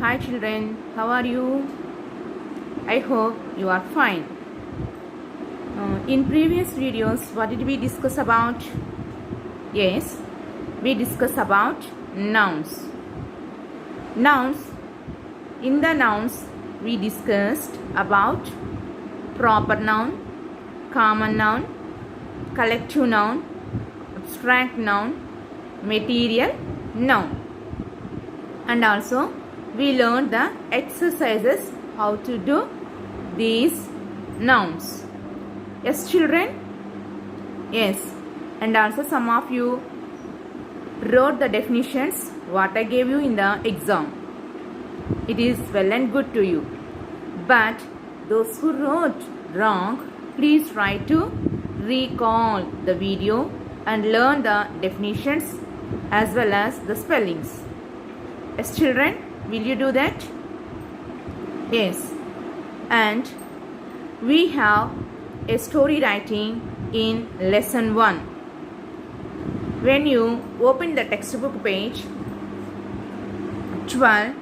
Hi children, how are you? I hope you are fine. In previous videos, what did we discuss about? Yes, we discussed about nouns. Nouns. In the nouns, we discussed about proper noun, common noun, collective noun, abstract noun, material noun. And also, we learned the exercises how to do these nouns. Yes, children? Yes. And also some of you wrote the definitions what I gave you in the exam. It is well and good to you. But those who wrote wrong, please try to recall the video and learn the definitions as well as the spellings. Yes, children, will you do that? Yes. And we have a story writing in lesson 1. When you open the textbook page 12,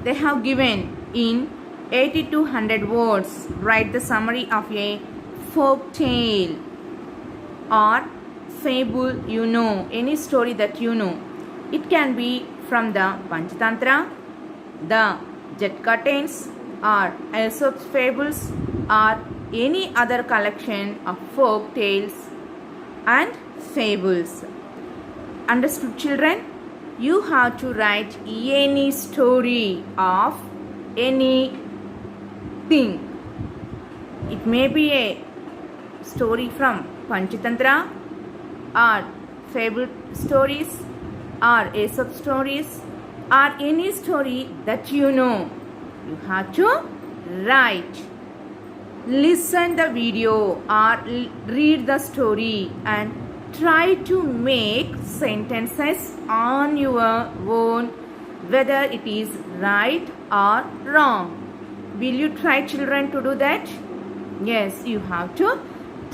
they have given in 80 to 100 words, write the summary of a folk tale or fable any story that you know. It can be from the Panchatantra, the Jet Curtains, or Aesop's fables, or any other collection of folk tales and fables. Understood, children? You have to write any story of anything. It may be a story from Panchatantra or fable stories or Aesop stories or any story that you know. You have to write. Listen the video or read the story and try to make sentences on your own, whether it is right or wrong. Will you try, children, to do that? Yes, you have to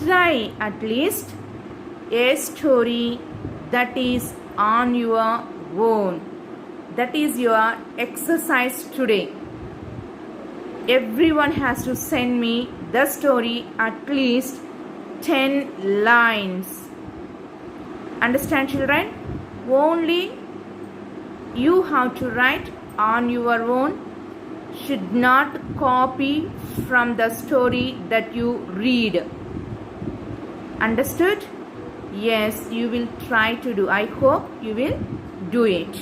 try at least a story that is on your own. That is your exercise today. Everyone has to send me the story at least 10 lines. Understand, children? Only you have to write on your own. Should not copy from the story that you read. Understood? Yes, you will try to do. I hope you will do it.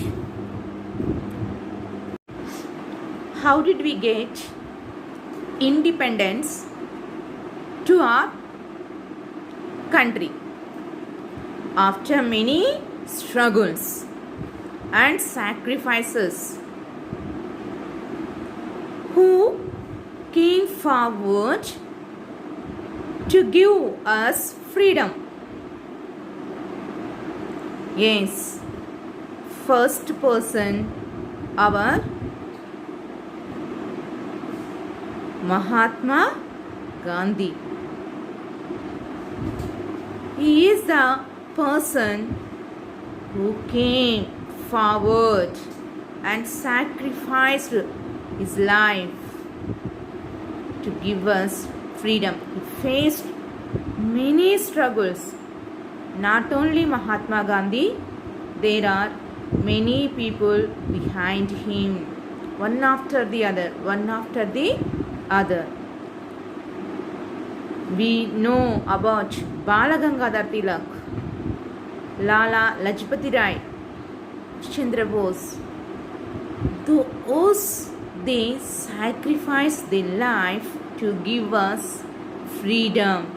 How did we get independence to our country? After many struggles and sacrifices, who came forward to give us freedom? Yes, first person, our Mahatma Gandhi. He is the person who came forward and sacrificed his life to give us freedom. He faced many struggles. Not only Mahatma Gandhi, there are many people behind him, one after the other, one after the other. We know about Bala Gangadhar Tilak, Lala Lajpati Rai, Chandra Bose. Those they sacrificed their life to give us freedom.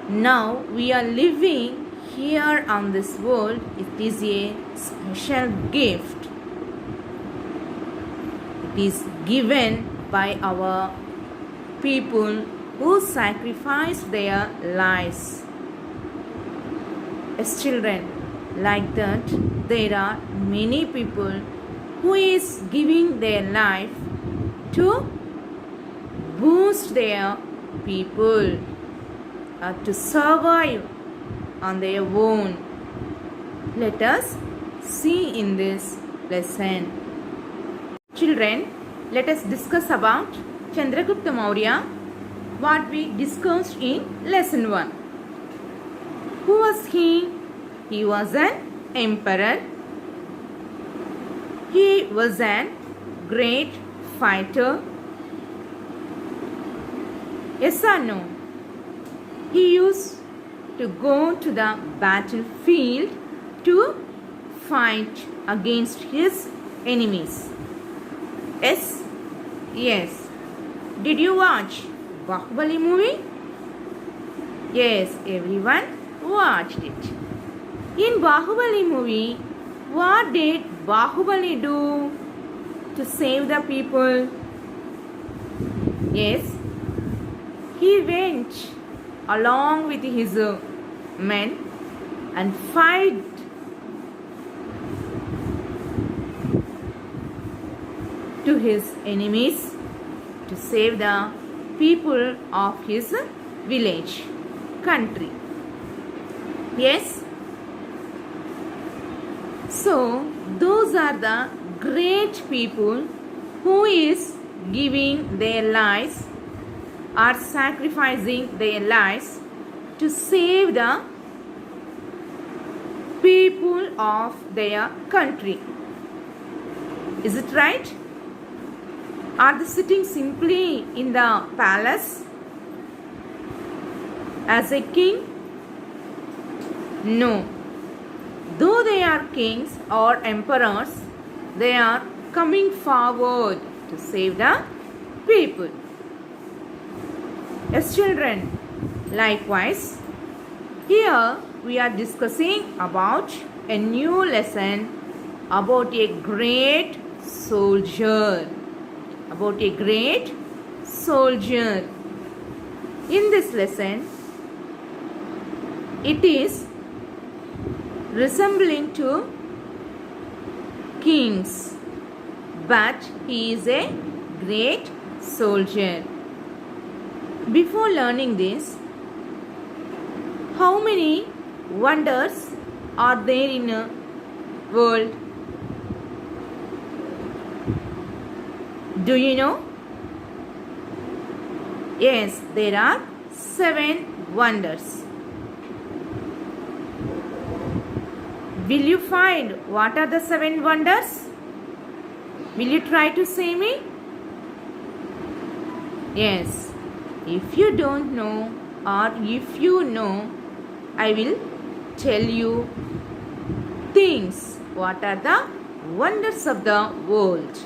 Now we are living here on this world. It is a special gift. It is given by our people who sacrificed their lives. As children, like that, there are many people who is giving their life to boost their people to survive on their own. Let us see in this lesson. Children, let us discuss about Chandragupta Maurya, what we discussed in lesson 1. Who was he? He was an emperor. He was a great fighter. Yes or no? He used to go to the battlefield to fight against his enemies. Yes? Yes. Did you watch Bahubali movie? Yes, everyone watched it. In Bahubali movie, what did Bahubali do to save the people? Yes, he went along with his men and fight to his enemies to save the people of his village, country. Yes? So, those are the great people who is giving their lives or sacrificing their lives to save the people of their country. Is it right? Are they sitting simply in the palace as a king? No. Though they are kings or emperors, they are coming forward to save the people. Yes, children. Likewise, here we are discussing about a new lesson about a great soldier. About a great soldier. In this lesson, it is resembling to kings, but he is a great soldier. Before learning this, how many wonders are there in a world? Do you know? Yes, there are 7 wonders. Will you find what are the 7 wonders? Will you try to say me? Yes. If you don't know or if you know, I will tell you things. What are the wonders of the world?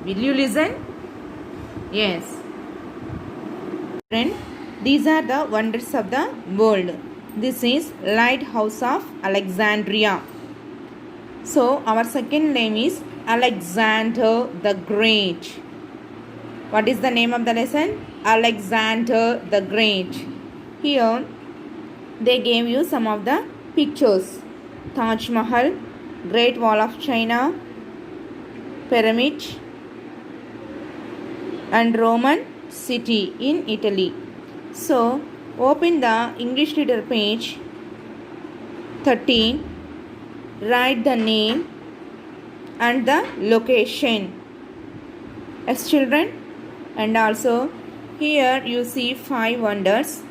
Will you listen? Yes. Friend, these are the wonders of the world. This is Lighthouse of Alexandria. So, our second name is Alexander the Great. What is the name of the lesson? Alexander the Great. Here, they gave you some of the pictures. Taj Mahal, Great Wall of China, Pyramid, and Roman city in Italy. So, open the English Reader page 13. Write the name and the location. As children, and also here you see 5 wonders.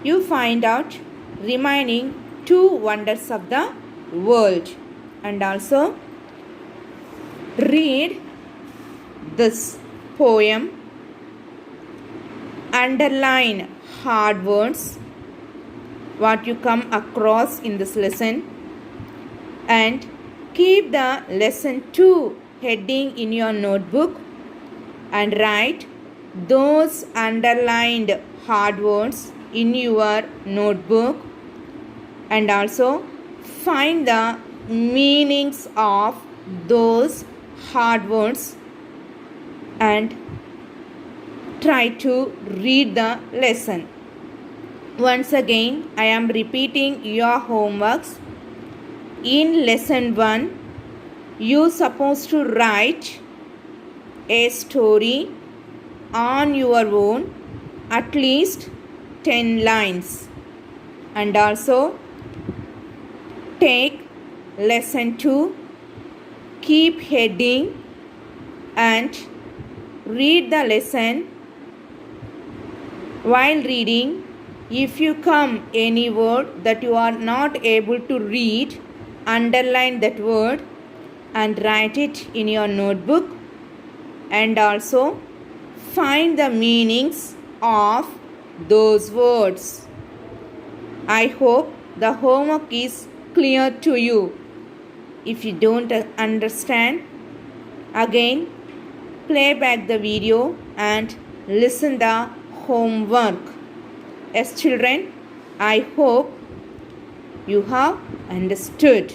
You find out remaining 2 wonders of the world. And also read this poem. Underline hard words what you come across in this lesson, and keep the lesson 2 heading in your notebook and write those underlined hard words in your notebook, and also find the meanings of those hard words and try to read the lesson. Once again, I am repeating your homeworks. In lesson 1, you supposed to write a story on your own, at least 10 lines. And also take lesson 2, keep heading and read the lesson. While reading, if you come any word that you are not able to read, underline that word and write it in your notebook, and also find the meanings of those words. I hope the homework is clear to you. If you don't understand, again play back the video and listen the homework. Yes, children, I hope you have understood.